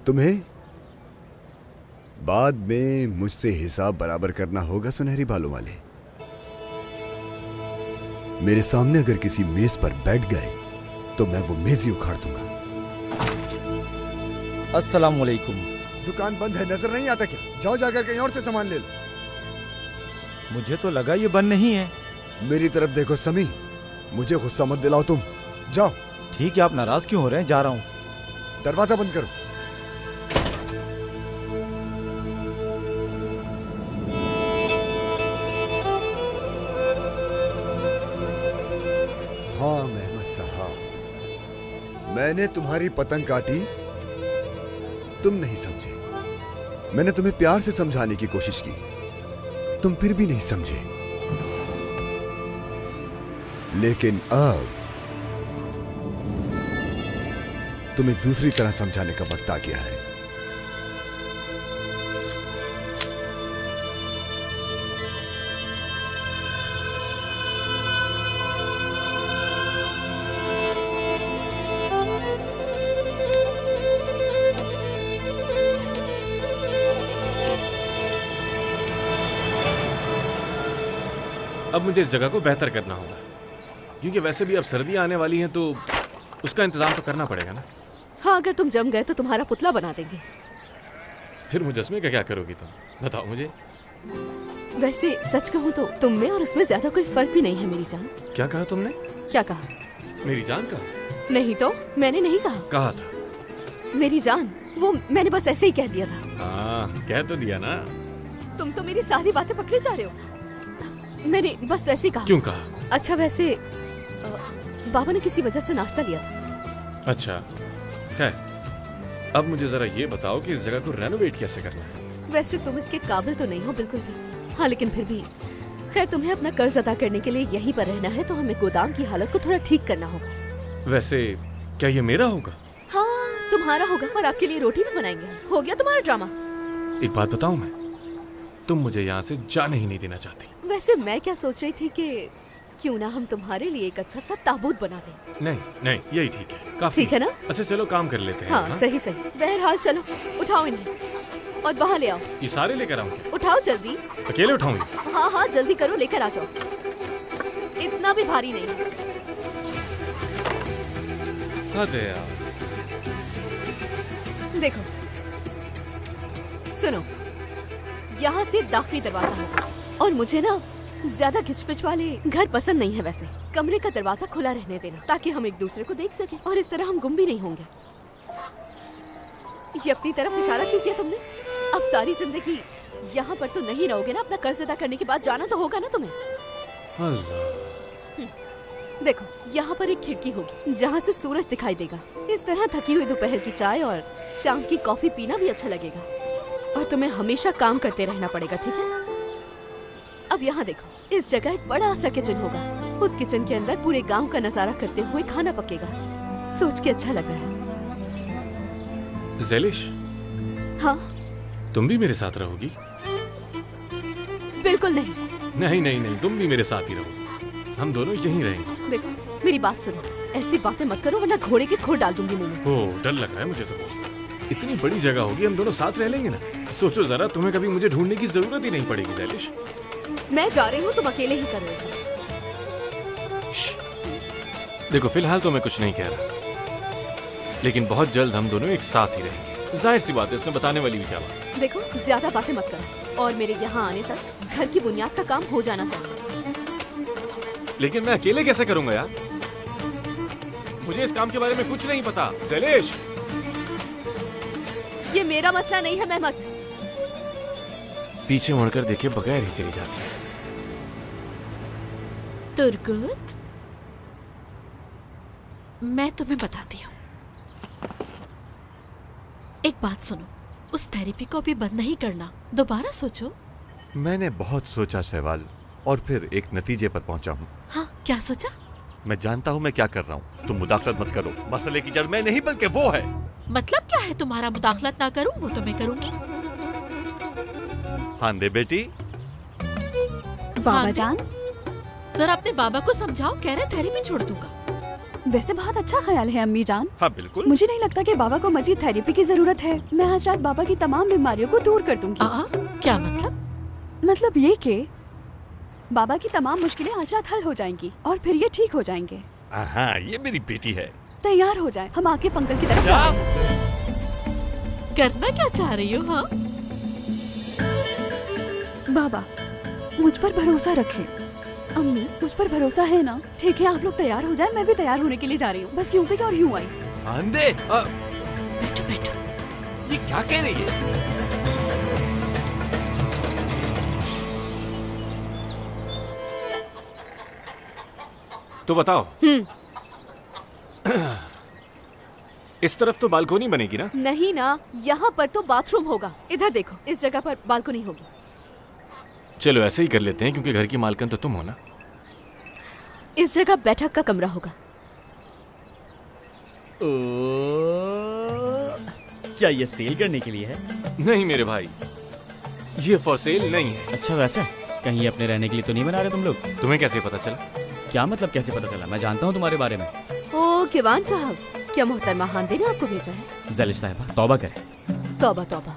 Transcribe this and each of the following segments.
तुम्हें बाद में मुझसे हिसाब बराबर करना होगा सुनहरी बालों वाले। मेरे सामने अगर किसी मेज पर बैठ गए तो मैं वो मेज ही उखाड़ दूंगा। अस्सलाम वालेकुम। दुकान बंद है, नजर नहीं आता क्या? जाओ जाकर कहीं और से सामान ले लो। मुझे तो लगा ये बंद नहीं है। मेरी तरफ देखो समी, मुझे गुस्सा मत दिलाओ तुम। जाओ। ठीक है, आप नाराज क्यों हो रहे हैं? जा रहा हूँ। दरवाजा बंद करो। हाँ मेहमद साहब, मैंने तुम्हारी पतंग काटी, तुम नहीं समझे। मैंने तुम्हें प्यार से समझाने की कोशिश की, तुम फिर भी नहीं समझे। लेकिन अब तुम्हें दूसरी तरह समझाने का वक्त आ गया है। अब मुझे इस जगह को बेहतर करना होगा, क्योंकि वैसे भी अब सर्दियां आने वाली हैं, तो उसका इंतजाम तो करना पड़ेगा ना। हाँ, अगर तुम जम गए तो तुम्हारा पुतला बना देंगे। फिर मुजस्मे का क्या करोगी तुम, बताओ मुझे। वैसे सच कहूँ तो तुम में और उसमें ज्यादा कोई फर्क भी नहीं है मेरी जान। क्या कहा तुमने? क्या कहा? मेरी जान का? नहीं तो मैंने नहीं कहा था मेरी जान, वो मैंने बस ऐसे ही कह दिया था। हाँ, कह तो दिया ना। तुम तो मेरी सारी बातें पकड़े जा रहे हो। मैंने बस वैसे ही कहा। क्यों कहा? अच्छा, वैसे बाबा ने किसी वजह से नाश्ता लिया था। अच्छा, खैर अब मुझे जरा ये बताओ कि इस जगह को रेनोवेट कैसे करना है। वैसे तुम इसके काबिल तो नहीं हो बिल्कुल भी। हाँ, लेकिन फिर भी खैर, तुम्हें अपना कर्ज अदा करने के लिए यहीं पर रहना है, तो हमें गोदाम की हालत को थोड़ा ठीक करना होगा। वैसे क्या ये मेरा होगा? हाँ, तुम्हारा होगा, और आपके लिए रोटी भी बनाएंगे। हो गया तुम्हारा ड्रामा। एक बात बताऊं मैं, तुम मुझे यहाँ से जाने ही नहीं देना चाहती। वैसे मैं क्या सोच रही थी कि क्यों ना हम तुम्हारे लिए एक अच्छा सा ताबूत बना दें। नहीं नहीं, यही ठीक है, काफी ठीक है ना? अच्छा चलो काम कर लेते हैं। हाँ, सही सही। बहरहाल चलो, उठाओ इन्हें और बाहर ले आओ। ये सारे लेकर आऊँ? उठाओ जल्दी। अकेले उठाऊंगी? हाँ हाँ, जल्दी करो, लेकर आ जाओ। इतना भी भारी नहीं है। अरे यार, देखो, सुनो, यहाँ से दाखिली दरवाजा होगा, और मुझे ना ज्यादा घिचपिच वाले घर पसंद नहीं है। वैसे कमरे का दरवाजा खुला रहने देना, ताकि हम एक दूसरे को देख सकें, और इस तरह हम गुम भी नहीं होंगे। ये अपनी तरफ इशारा क्यों किया तुमने? अब सारी जिंदगी यहाँ पर तो नहीं रहोगे ना? अपना कर्ज अदा करने के बाद जाना तो होगा ना तुम्हें। देखो, यहाँ पर एक खिड़की होगी जहाँ से सूरज दिखाई देगा। इस तरह थकी हुई दोपहर की चाय और शाम की कॉफी पीना भी अच्छा लगेगा, और तुम्हें हमेशा काम करते रहना पड़ेगा, ठीक है? अब यहाँ देखो, इस जगह एक बड़ा सा किचन होगा। उस किचन के अंदर पूरे गांव का नजारा करते हुए खाना पकेगा। सोच के अच्छा लग रहा है। ज़ैलिश, हाँ? तुम भी मेरे साथ रहोगी? बिल्कुल नहीं। नहीं नहीं नहीं, तुम भी मेरे साथ ही रहो, हम दोनों यहीं रहेंगे। देखो, मेरी बात सुनो, ऐसी बातें मत करो वरना घोड़े के खोर डाल दूंगी मुंह में। ओह, डर लग रहा है मुझे तो। इतनी बड़ी जगह होगी, हम दोनों साथ रह लेंगे ना। सोचो जरा, तुम्हें कभी मुझे ढूंढने की जरूरत ही नहीं पड़ेगी ज़ैलिश। मैं जा रही हूँ, तुम अकेले ही करो ऐसा। देखो, फिलहाल तो मैं कुछ नहीं कह रहा, लेकिन बहुत जल्द हम दोनों एक साथ ही रहेंगे। जाहिर सी बात है, इसमें बताने वाली भी क्या बात। देखो, ज्यादा बातें मत करो, और मेरे यहाँ आने तक घर की बुनियाद का काम हो जाना चाहिए। लेकिन मैं अकेले कैसे करूंगा यार? मुझे इस काम के बारे में कुछ नहीं पता ज़ैलिश। ये मेरा मसला नहीं है मेहमद। पीछे मुड़कर देखे बगैर ही चली जाती है। तुर्गुत, मैं तुम्हें बताती हूँ। एक बात सुनो, उस थेरेपी को अभी बंद नहीं करना, दोबारा सोचो। मैंने बहुत सोचा सहवाल, और फिर एक नतीजे पर पहुंचा हूँ। हाँ, क्या सोचा? मैं जानता हूँ मैं क्या कर रहा हूँ। तुम मुदाखलत मत करो, मसले की जड़ मैं नहीं बल्कि वो है। मतलब क्या है तुम्हारा? मुदाखलत ना करूँ वो तो मैं करूँगी। हाँ दे बेटी। बाबा जान, जरा अपने बाबा को समझाओ, कह रहे थेरेपी छोड़ दूंगा। वैसे बहुत अच्छा ख्याल है अम्मी जान। हाँ बिल्कुल। मुझे नहीं लगता कि बाबा को मजीद थेरेपी की जरूरत है। मैं आज रात बाबा की तमाम बीमारियों को दूर कर दूंगी। क्या मतलब? मतलब ये कि बाबा की तमाम मुश्किलें आज रात हल हो जाएंगी और फिर ये ठीक हो जाएंगे। हाँ, ये मेरी बेटी है। तैयार हो जाए, हम आके अंकल की तरफ क्या? करना क्या चाह रही हो? हाँ बाबा मुझ पर भरोसा रखें। अम्मी मुझ पर भरोसा है ना? ठीक है, आप लोग तैयार हो जाए, मैं भी तैयार होने के लिए जा रही हूँ। बस यूं पे और यूं आई। आंधे बैठो बैठो। ये क्या कह रही है? तो बताओ। इस तरफ तो बालकोनी बनेगी ना? नहीं ना, यहाँ पर तो बाथरूम होगा। इधर देखो, इस जगह पर बालकोनी होगी। चलो ऐसे ही कर लेते हैं, क्योंकि घर की मालकिन तो तुम हो ना। इस जगह बैठक का कमरा होगा। क्या ये सेल करने के लिए है? नहीं मेरे भाई, ये फॉर सेल नहीं है। अच्छा वैसा कहीं अपने रहने के लिए तो नहीं बना रहे तुम लोग? तुम्हें कैसे पता चला? क्या मतलब कैसे पता चला? मैं जानता हूँ तुम्हारे बारे में। ओ किवान साहब, क्या मोहतरमा हांदे ने आपको भेजा है? ज़लिश साहिबा तौबा करें। तौबा तौबा।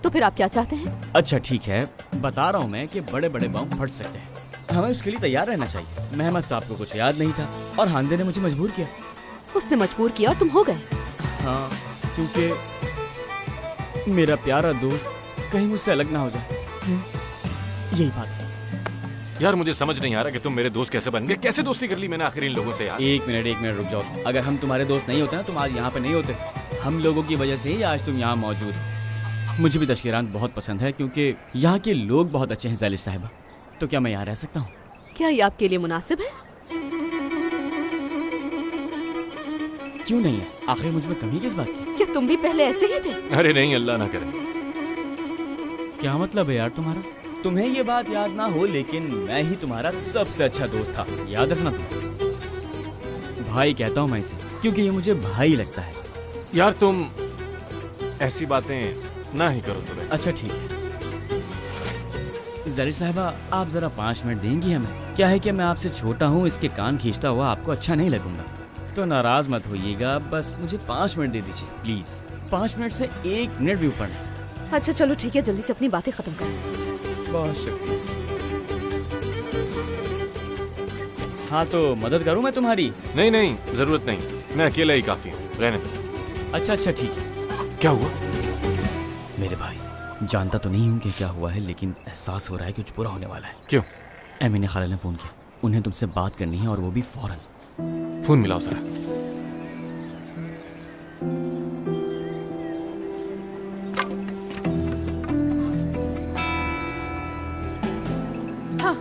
तो फिर आप क्या चाहते हैं? अच्छा ठीक है, बता रहा हूँ मैं कि बड़े बड़े बम फट सकते हैं, हमें उसके लिए तैयार रहना चाहिए। महमद साहब को कुछ याद नहीं था और हांदे ने मुझे मजबूर किया। उसने मजबूर किया और तुम हो गए? हाँ, क्योंकि मेरा प्यारा दोस्त कहीं मुझसे अलग ना हो जाए, यही बात है। यार मुझे समझ नहीं आ रहा कि तुम मेरे दोस्त कैसे बन गए। कैसे दोस्ती कर ली मैंने आखिर इन लोगों से यार? एक मिनट रुक जाओ। अगर हम तुम्हारे दोस्त नहीं होते ना, तुम आज यहाँ पे नहीं होते। हम लोगों की वजह से ही आज तुम यहाँ मौजूद हो। मुझे भी दशकीरान बहुत पसंद है, क्योंकि यहाँ के लोग बहुत अच्छे हैं ज़लिश साहिबा। तो क्या मैं यहाँ रह सकता हूँ? क्या ये आपके लिए मुनासिब है? क्यों नहीं है? आखिर मुझ में कमी किस बात की? क्या तुम भी पहले ऐसे ही थे? अरे नहीं, अल्लाह ना करे। क्या मतलब है यार तुम्हारा? तुम्हें ये बात याद ना हो, लेकिन मैं ही तुम्हारा सबसे अच्छा दोस्त था, याद रखना तुम। भाई कहता हूँ मैं इसे, क्योंकि ये मुझे भाई लगता है। यार तुम ऐसी बातें ना ही करो तुम्हें। अच्छा ठीक है ज़लिश साहिबा, आप जरा 5 मिनट देंगी हमें? क्या है कि मैं आपसे छोटा हूँ, इसके कान खींचता हुआ आपको अच्छा नहीं लगूंगा, तो नाराज मत होइएगा। बस मुझे 5 मिनट दे दीजिए प्लीज। 5 मिनट से 1 मिनट भी ऊपर नहीं। अच्छा चलो ठीक है, जल्दी से अपनी बातें खत्म करो। बहुत शुक्रिया। हाँ तो मदद करूँ मैं तुम्हारी? नहीं नहीं, जरूरत नहीं, मैं अकेला ही काफी हूँ, रहने दो। अच्छा ठीक है। क्या हुआ? मेरे भाई, जानता तो नहीं हूँ कि क्या हुआ है, लेकिन एहसास हो रहा है कि कुछ बुरा होने वाला है। क्यों? एमिन खाला ने फ़ोन किया, उन्हें तुमसे बात करनी है और वो भी फौरन। फोन मिलाओ जरा। हाँ,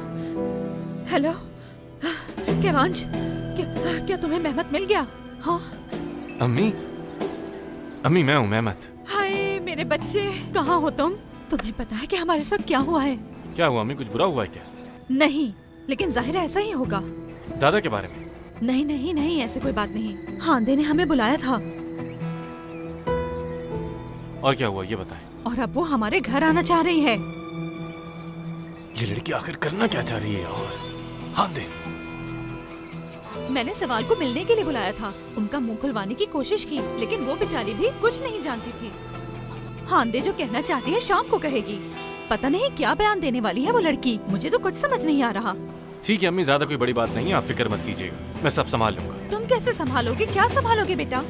हेलो केवांश, क्या तुम्हें मेहमत मिल गया? हाँ अम्मी, अम्मी मैं हूँ मेहमत। हाय मेरे बच्चे, कहाँ हो तुम? तुम्हें पता है कि हमारे साथ क्या हुआ है? क्या हुआ अम्मी, कुछ बुरा हुआ है क्या? नहीं, लेकिन जाहिर ऐसा ही होगा। दादा के बारे में? नहीं, ऐसे कोई बात नहीं। हांदे ने हमें बुलाया था। और क्या हुआ ये बताएं। और अब वो हमारे घर आना चाह रही है। ये लड़की आखिर करना क्या चाह रही है? और हांदे, मैंने सवाल को मिलने के लिए बुलाया था, उनका मुंह खुलवाने की कोशिश की, लेकिन वो बेचारी भी कुछ नहीं जानती थी। हांदे जो कहना चाहती है शाम को कहेगी। पता नहीं क्या बयान देने वाली है वो लड़की, मुझे तो कुछ समझ नहीं आ रहा। ठीक है अम्मी, ज्यादा कोई बड़ी बात नहीं है, आप फिक्र मत कीजिएगा, मैं सब संभाल लूंगा। तुम कैसे संभालोगे? क्या संभालोगे बेटा?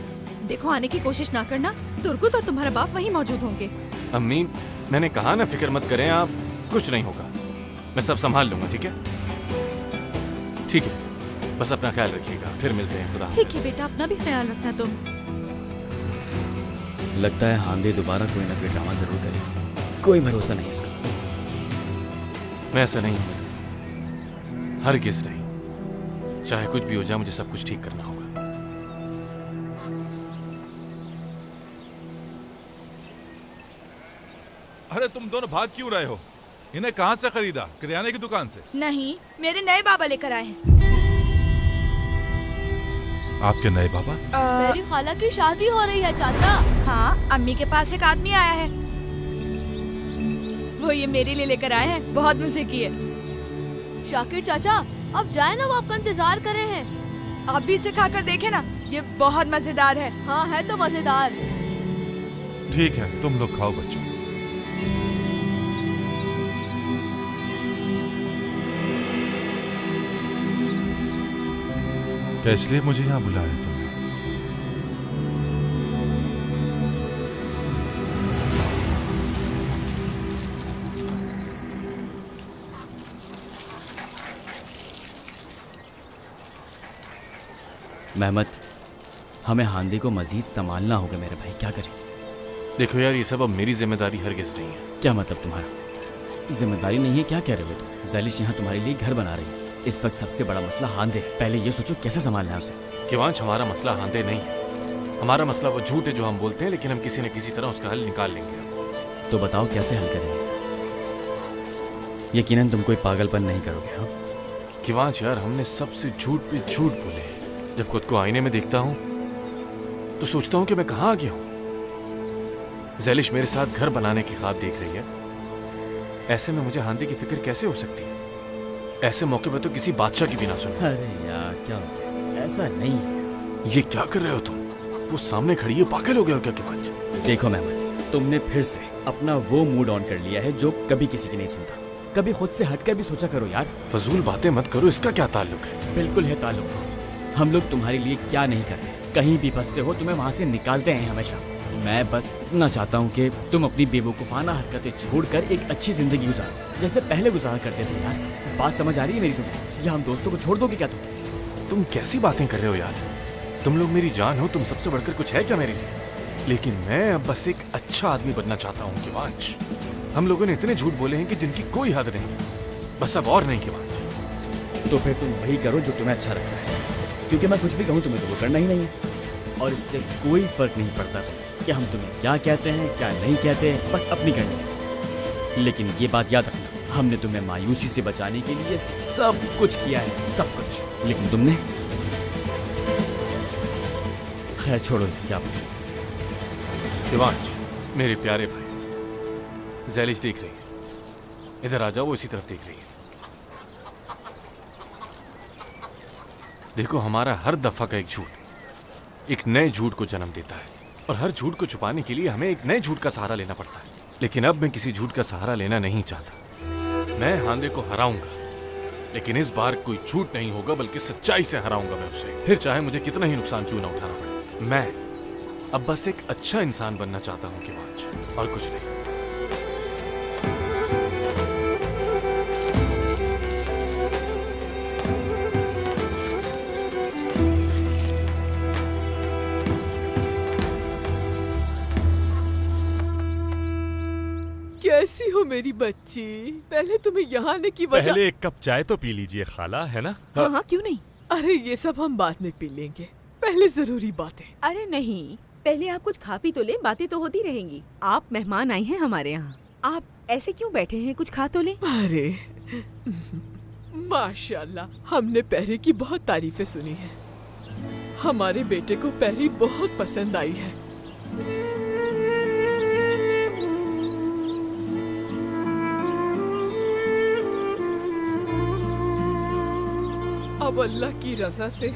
देखो आने की कोशिश ना करना, तुर्कुत और तुम्हारा बाप वहीं मौजूद होंगे। अम्मी मैंने कहा ना, फिक्र मत करें आप, कुछ नहीं होगा, मैं सब संभाल लूंगा। ठीक है ठीक है, बस अपना ख्याल रखिएगा, फिर मिलते हैं। खुदा ठीक है बेटा, अपना भी ख्याल रखना तुम। लगता है हांदे दोबारा कोई ना कोई ड्रामा जरूर करेगी, कोई भरोसा नहीं इसका। मैं ऐसा नहीं हूँ, हरगिज़ नहीं, चाहे कुछ भी हो जाए मुझे सब कुछ ठीक करना होगा। अरे तुम दोनों भाग क्यों रहे हो? इन्हें कहाँ से खरीदा? किराने की दुकान से? नहीं, मेरे नए बाबा लेकर आए हैं। आपके नए बाबा? मेरी खाला की शादी हो रही है चाचा। हाँ, अम्मी के पास एक आदमी आया है, वो ये मेरे लिए लेकर आए हैं। बहुत मजे किए। शाकिर चाचा अब जाए ना, वो आपका इंतजार कर रहे हैं। आप भी इसे खाकर देखें ना, ये बहुत मजेदार है। हाँ है तो मजेदार। ठीक है, तुम लोग खाओ बच्चों। क्या इसलिए मुझे यहाँ बुलाया तुमने? मेहमत, हमें हांदे को मजीद संभालना होगा मेरे भाई, क्या करें? देखो यार, ये सब अब मेरी जिम्मेदारी हरगिज नहीं है। क्या मतलब तुम्हारा? जिम्मेदारी नहीं है? क्या कह रहे हो तुम? ज़ैलिश यहाँ तुम्हारे लिए घर बना रही है। इस वक्त सबसे बड़ा मसला हांदे। पहले ये सोचो कैसे संभालना है उसे। किवांश, हमारा मसला हांदे नहीं है। हमारा मसला वो झूठ है जो हम बोलते हैं, लेकिन हम किसी न किसी तरह उसका हल निकाल लेंगे। तो बताओ कैसे हल करेंगे? यकीनन तुम कोई पागलपन नहीं करोगे। हाँ किवांश यार, हमने सबसे झूठ पे झूठ बोले हैं। जब खुद को आईने में देखता हूँ तो सोचता हूँ कि मैं कहाँ आ गया हूँ। ज़ैलिश मेरे साथ घर बनाने की ख्वाब देख रही है। ऐसे में मुझे हांदे की फिक्र कैसे हो सकती है? ऐसे मौके पर तो किसी बादशाह की भी ना सुनो। अरे यार क्या हो गया? ऐसा नहीं है। ये क्या कर रहे हो तुम? वो सामने खड़ी है, पागल हो गए हो क्या किवांश? देखो मेहमत, तुमने फिर से अपना वो मूड ऑन कर लिया है जो कभी किसी की नहीं सुनता। कभी खुद से हटकर भी सोचा करो यार। फजूल बातें मत करो, इसका क्या ताल्लुक है? बिल्कुल है ताल्लुक। हम लोग तुम्हारे लिए क्या नहीं करते। कहीं भी फंसते हो तुम्हें वहाँ से निकालते हैं हमेशा। मैं बस इतना चाहता हूँ कि तुम अपनी बेवकूफ़ाना हरकतें छोड़कर एक अच्छी जिंदगी गुजारो, जैसे पहले गुजारा करते थे यार। बात समझ आ रही है मेरी तुम्हें? या हम दोस्तों को छोड़ दोगे क्या तुम कैसी बातें कर रहे हो यार? तुम लोग मेरी जान हो, तुम सबसे बढ़कर कुछ है क्या मेरे लिए? लेकिन मैं अब बस एक अच्छा आदमी बनना चाहता हूँ किवांश। हम लोगों ने इतने झूठ बोले हैं कि जिनकी कोई हद नहीं। बस अब और नहीं किवांश। तो फिर तुम वही करो जो तुम्हें अच्छा लगता है, क्योंकि मैं कुछ भी कहूँ तुम्हें तो वो करना ही नहीं है। और इससे कोई फर्क नहीं पड़ता कि हम तुम्हें क्या कहते हैं क्या नहीं कहते, बस अपनी करनी है। लेकिन ये बात याद रखना, हमने तुम्हें मायूसी से बचाने के लिए सब कुछ किया है, सब कुछ। लेकिन तुमने खैर छोड़ो, क्या किवांश मेरे प्यारे भाई, ज़ैलिश देख रही है। इधर आ जाओ, वो इसी तरफ देख रही है। देखो, हमारा हर दफा का एक झूठ एक नए झूठ को जन्म देता है, और हर झूठ को छुपाने के लिए हमें एक नए झूठ का सहारा लेना पड़ता है। लेकिन अब मैं किसी झूठ का सहारा लेना नहीं चाहता। मैं हांदे को हराऊंगा, लेकिन इस बार कोई झूठ नहीं होगा, बल्कि सच्चाई से हराऊंगा मैं उसे। फिर चाहे मुझे कितना ही नुकसान क्यों ना उठाना पड़े। मैं अब बस एक अच्छा इंसान बनना चाहता हूँ किवांश, और कुछ नहीं। कैसी हो मेरी बच्ची? पहले तुम्हें यहाँ आने की वजह। पहले एक कप चाय तो पी लीजिए खाला, है ना? हाँ हाँ क्यों नहीं। अरे ये सब हम बाद में पी लेंगे, पहले जरूरी बातें। अरे नहीं, पहले आप कुछ खा पी तो ले, बातें तो होती रहेंगी। आप मेहमान आए हैं हमारे यहाँ, आप ऐसे क्यों बैठे हैं? कुछ खा तो ले। अरे माशाल्लाह, हमने पहरे की बहुत तारीफें सुनी है। हमारे बेटे को पहरी बहुत पसंद आई है। अब अल्लाह की रजा से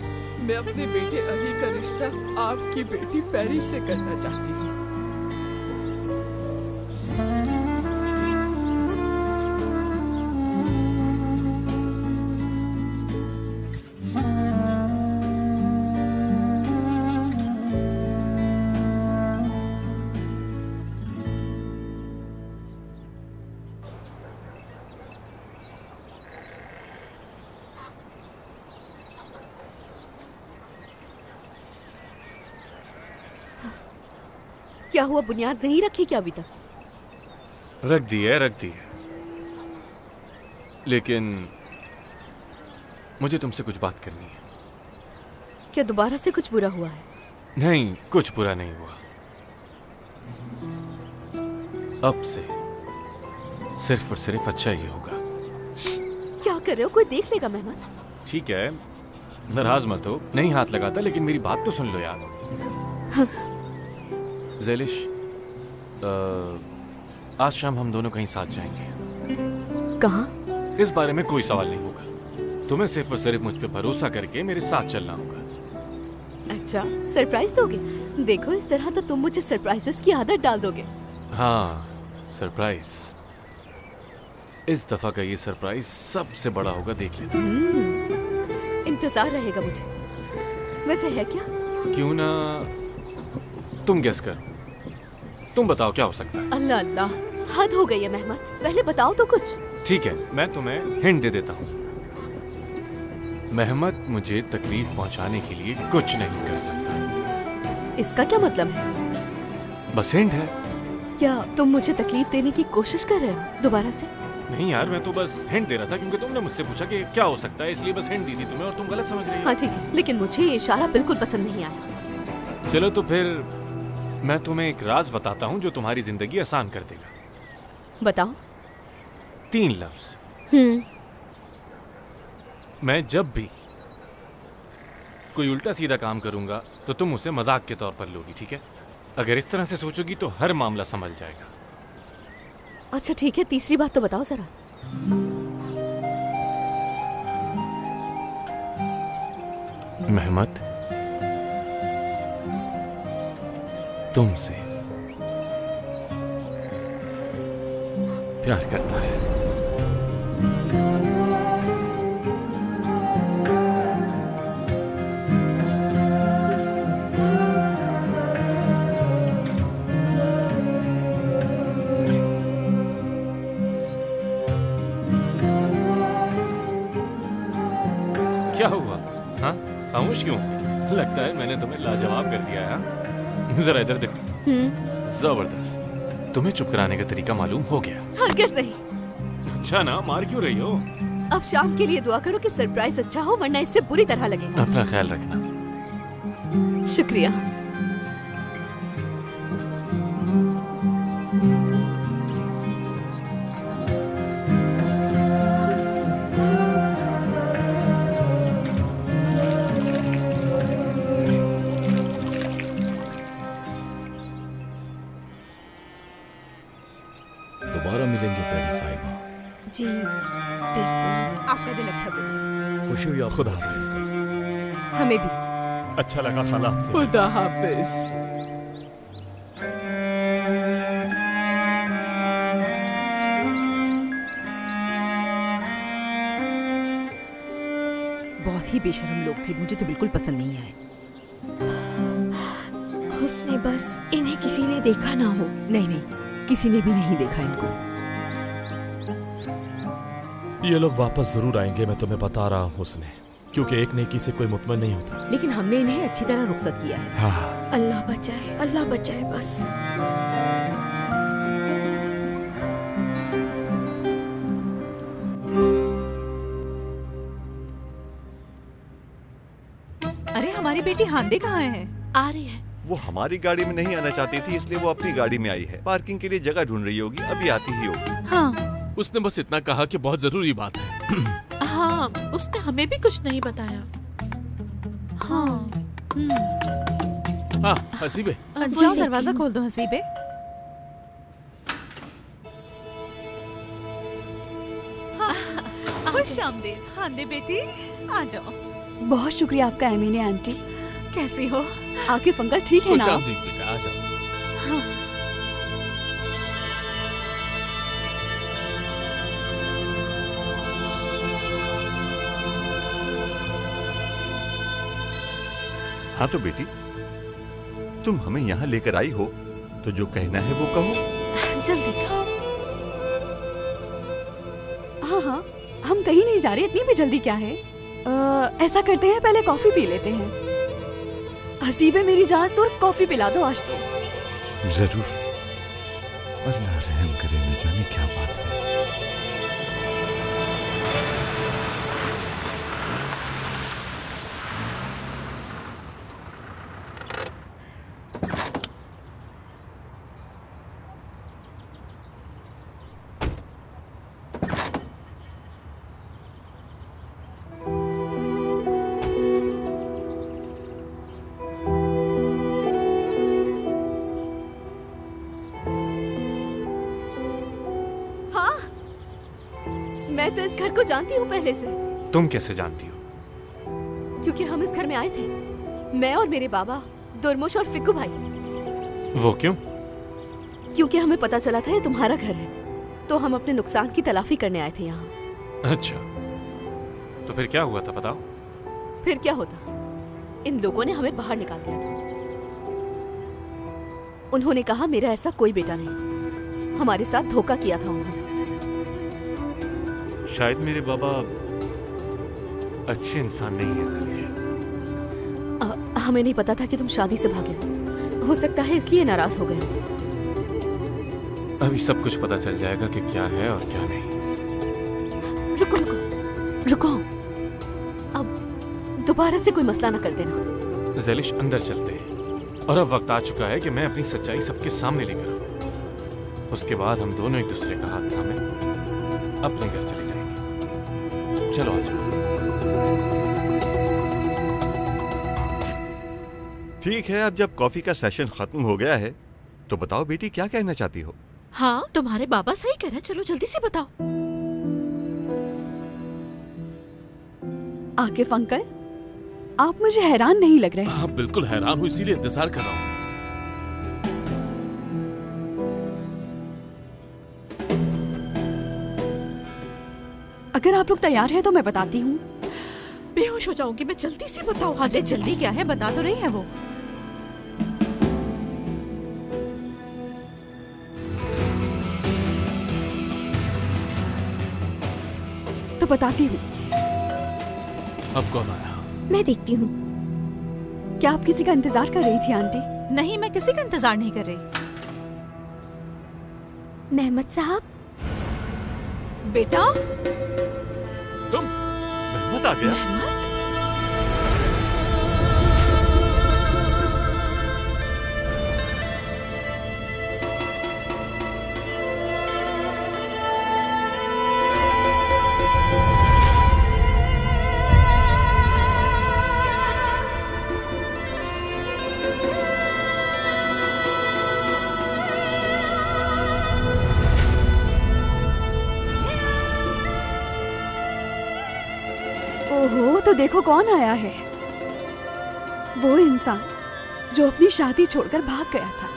मैं अपने बेटे अली का रिश्ता आपकी बेटी पैरी से करना चाहती हूँ। क्या हुआ, बुनियाद नहीं रखी क्या अभी तक? रख दी है, रख दी है। लेकिन मुझे तुमसे कुछ बात करनी है। क्या दोबारा से कुछ बुरा हुआ है? नहीं, कुछ बुरा नहीं हुआ। अब से सिर्फ और सिर्फ अच्छा ही होगा। क्या कर रहे हो? कोई देख लेगा मेहमान। ठीक है, नाराज मत हो, नहीं हाथ लगाता, लेकिन मेरी बात तो सुन लो यार। ज़ैलिश, आज शाम हम दोनों कहीं साथ जाएंगे। कहाँ? इस बारे में कोई सवाल नहीं होगा। तुम्हें सिर्फ और सिर्फ मुझ पे भरोसा करके मेरे साथ चलना होगा। अच्छा, सरप्राइज दोगे? देखो, इस तरह तो तुम मुझे सरप्राइजेस की आदत डाल दोगे। हाँ, सरप्राइज। इस दफा का ये सरप्राइज सबसे बड़ा होगा, देख लेना। इंतजार रहेगा मुझे। वैसे है क्या? क्यों ना तुम गेस करो। तुम बताओ क्या हो सकता है। अल्लाह अल्लाह, हद हो गई है मेहमत, पहले बताओ तो कुछ। ठीक है, मैं तुम्हें हिंट दे देता हूँ। मेहमत मुझे तकलीफ पहुंचाने के लिए कुछ नहीं कर सकता। इसका क्या मतलब है? बस हिंट है। क्या तुम मुझे तकलीफ देने की कोशिश कर रहे हो दोबारा से? नहीं यार, मैं तो बस हिंट दे रहा था क्योंकि तुमने मुझसे पूछा कि क्या हो सकता है, इसलिए बस हिंट दी थी तुम्हें और तुम गलत समझ रही हो। हाँ ठीक है, लेकिन मुझे ये इशारा बिल्कुल पसंद नहीं आया। चलो तो फिर मैं तुम्हें एक राज बताता हूँ जो तुम्हारी जिंदगी आसान कर देगा। बताओ। 3 लफ्ज। मैं जब भी कोई उल्टा सीधा काम करूंगा तो तुम उसे मजाक के तौर पर लोगी, ठीक है? अगर इस तरह से सोचोगी तो हर मामला संभल जाएगा। अच्छा ठीक है, तीसरी बात तो बताओ जरा। मेहमत तुमसे प्यार करता है। क्या हुआ? हाँ, खामोश क्यों? लगता है मैंने तुम्हें लाजवाब कर दिया है। जरा इधर देखो। जबरदस्त। तुम्हें चुप कराने का तरीका मालूम हो गया। हरगिज़ नहीं। अच्छा ना, मार क्यों रही हो? अब शाम के लिए दुआ करो कि सरप्राइज अच्छा हो, वरना इससे बुरी तरह लगेगा। अपना ख्याल रखना। शुक्रिया। दोबारा मिलेंगे प्यारी साहिबा। जी बिल्कुल। आपका दिन अच्छा गुजरे। खुशी हुई। खुदा हाफिज। हमें भी अच्छा लगा खाला आपसे। खुदा हाफिज। बहुत ही बेशर्म लोग थे, मुझे तो बिल्कुल पसंद नहीं आए। उसने बस इन्हें किसी ने देखा ना हो। नहीं नहीं, किसी ने भी नहीं देखा इनको। ये लोग वापस जरूर आएंगे, मैं तुम्हें बता रहा हूँ उसने, क्योंकि एक नेकी से कोई मुतमइन नहीं होता। लेकिन हमने इन्हें अच्छी तरह रुखसत किया है। हाँ। अल्लाह बचाए, अल्लाह बचाए बस। अरे हमारी बेटी हांदे कहाँ है? आ रही है। वो हमारी गाड़ी में नहीं आना चाहती थी, इसलिए वो अपनी गाड़ी में आई है। पार्किंग के लिए जगह ढूंढ रही होगी, अभी आती ही होगी। हाँ। उसने बस इतना कहा कि बहुत जरूरी बात है। हाँ, उसने हमें भी कुछ नहीं बताया। हाँ। हाँ, हसीबे। जाओ दरवाजा खोल दो हसीबे। खुश आमदीद हांदे बेटी, आ जाओ। बहुत शुक्रिया आपका एमीने आंटी। कैसी हो? आकिफ अंकल ठीक है ना? खुश आमदीद बेटा, आ जाओ। हाँ। हाँ तो बेटी, तुम हमें यहाँ लेकर आई हो तो जो कहना है वो कहो। जल्दी कहो। हाँ हाँ, हम कहीं नहीं जा रहे, इतनी भी जल्दी क्या है? ऐसा करते हैं, पहले कॉफी पी लेते हैं। हसीबे मेरी जान, तो कॉफी पिला दो आज तो। जरूर। अल्लाह रहम करे, न जाने क्या बात है। मैं तो इस घर को जानती हूँ पहले से। तुम कैसे जानती हो? क्योंकि हम इस घर में आए थे। मैं और मेरे बाबा, दुर्मुश और फिक्कू भाई। वो क्यों? क्योंकि हमें पता चला था ये तुम्हारा घर है, तो हम अपने नुकसान की तलाफी करने आए थे यहाँ। अच्छा, तो फिर क्या हुआ था बताओ? फिर क्या होता, इन लोगों ने हमें बाहर निकाल दिया था। उन्होंने कहा मेरा ऐसा कोई बेटा नहीं, हमारे साथ धोखा किया था उन्होंने। शायद मेरे बाबा अच्छे इंसान नहीं है ज़ैलिश। हमें नहीं पता था कि तुम शादी से भागे हो सकता है इसलिए नाराज हो गए। अभी सब कुछ पता चल जाएगा कि क्या है और क्या नहीं। रुको रुको रुको, अब दोबारा से कोई मसला ना कर देना। ज़ैलिश अंदर चलते हैं, और अब वक्त आ चुका है कि मैं अपनी सच्चाई सबके सामने लेकर आऊं। उसके बाद हम दोनों एक दूसरे का हाथ थामे अपने घर चले जाएंगे। चलो आ जाओ। ठीक है, अब जब कॉफी का सेशन खत्म हो गया है तो बताओ बेटी, क्या कहना चाहती हो? हाँ, तुम्हारे बाबा सही कह रहे हैं, चलो जल्दी से बताओ। आकिफ अंकल, आप मुझे हैरान नहीं लग रहे। हाँ बिल्कुल हैरान हूँ, इसीलिए इंतजार कर रहा हूँ। अगर आप लोग तैयार हैं तो मैं बताती हूँ। बेहोश हो जाऊंगी मैं, जल्दी से बताओ। हादे जल्दी क्या है, बता तो रही है वो। तो बताती हूँ। अब कौन आया? मैं देखती हूँ। क्या आप किसी का इंतजार कर रही थी आंटी? नहीं, मैं किसी का इंतजार नहीं कर रही। मेहमद साहब। बेटा, तुम? मेहमद आ गया? ओहो, तो देखो कौन आया है। वो इंसान जो अपनी शादी छोड़कर भाग गया था।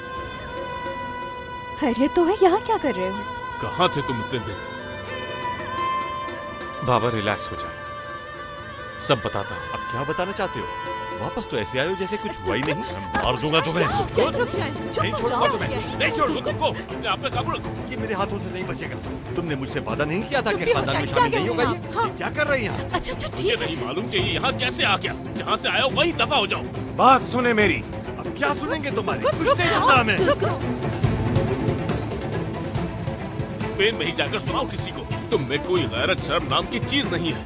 खैरियत तो है, यहाँ क्या कर रहे हो? कहाँ थे तुम इतने दिन? बाबा रिलैक्स हो जाए, सब बताता हूँ। अब क्या बताना चाहते हो? वापस तो ऐसे आए हो जैसे कुछ हुआ ही नहीं। मैं मार दूंगा तुम्हें। नहीं छोड़ूंगा तुम्हें, नहीं छोड़ूंगा तुमको। अपने आप पे काबू रखो। ये मेरे हाथों से नहीं बचेगा। तुमने मुझसे वादा नहीं किया था कि खानदान में शामिल नहीं होगा। ये क्या कर रही हैं? अच्छा अच्छा, मुझे नहीं मालूम कि ये यहाँ कैसे आ गया। जहाँ से आया वहीं दफा हो जाओ। बात सुने मेरी। अब क्या सुनेंगे तुम्हारी? कुछ नहीं सुनना हमें। स्पेन में ही जाकर सुनाओ किसी को। तुम में कोई गैरत शर्म नाम की चीज नहीं है।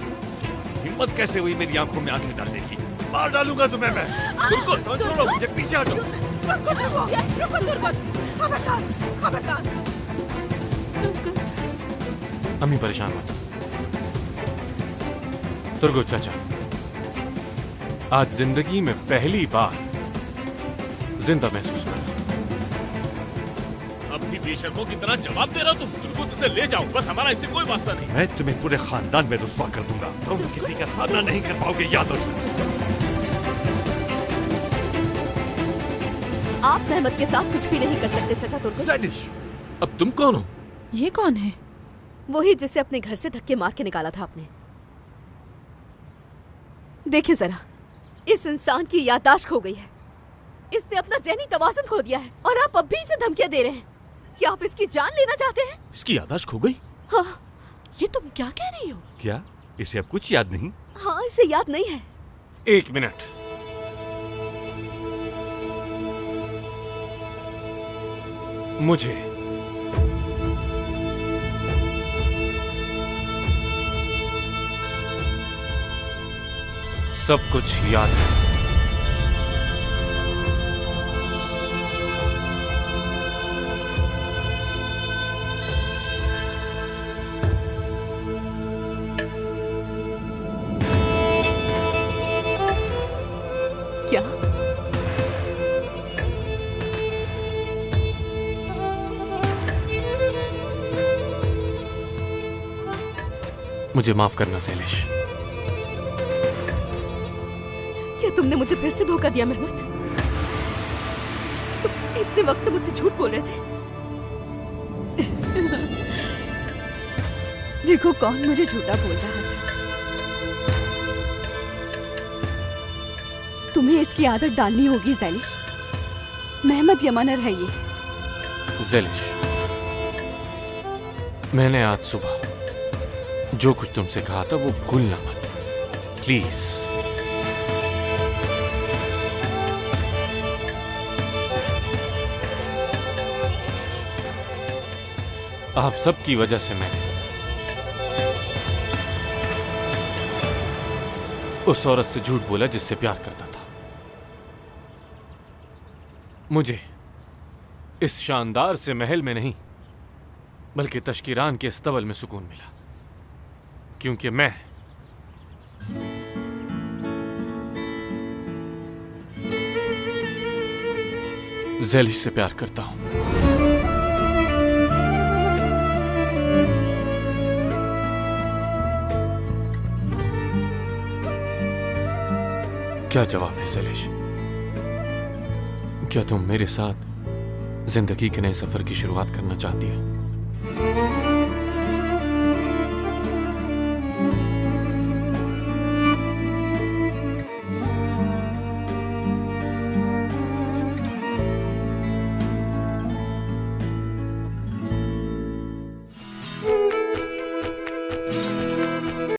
हिम्मत कैसे हुई मेरी आंखों में आंखें डालने की? मार डालूंगा तुम्हें मैं। बिल्कुल छोड़ो मुझे, पीछे हटो। अम्मी परेशान मत। तुर्गो चाचा, आज जिंदगी में पहली बार जिंदा महसूस कर रहा। अब भी बेशर्मों की तरह जवाब दे रहा तुम। तुर्गो इसे ले जाओ, बस हमारा इससे कोई वास्ता नहीं। मैं तुम्हें पूरे खानदान में रुस्वा कर दूंगा। तुम किसी का सामना नहीं कर पाओगे, याद रखो। आप मेहमद के साथ कुछ भी नहीं कर सकते चाचा तुर्गो। अब तुम कौन हो? ये कौन है? वही जिसे अपने घर से धक्के मार के निकाला था आपने। देखिए जरा, इस इंसान की याददाश्त खो गई है। इसने अपना ज़हनी तवाज़ुन खो दिया है और आप अब भी इसे धमकियां दे रहे हैं। क्या आप इसकी जान लेना चाहते हैं? इसकी याददाश्त खो गई? हाँ। ये तुम क्या कह रही हो? क्या इसे अब कुछ याद नहीं? हाँ, इसे याद नहीं है। एक मिनट, मुझे सब कुछ याद है। क्या? मुझे माफ करना ज़ैलिश। क्या तुम तुमने मुझे फिर से धोखा दिया मेहमत। तुम इतने वक्त से मुझसे झूठ बोल रहे थे। देखो कौन मुझे झूठा बोल रहा था। तुम्हें इसकी आदत डालनी होगी ज़ैलिश। मेहमत यमनर है ये। ज़ैलिश, मैंने आज सुबह जो कुछ तुमसे कहा था वो भूलना मत, प्लीज। आप सबकी वजह से मैंने उस औरत से झूठ बोला जिससे प्यार करता था। मुझे इस शानदार से महल में नहीं बल्कि तश्कीरान के इस्तबल में सुकून मिला, क्योंकि मैं ज़ैलिश से प्यार करता हूं। क्या जवाब है ज़ैलिश? क्या तुम मेरे साथ जिंदगी के नए सफर की शुरुआत करना चाहती हो?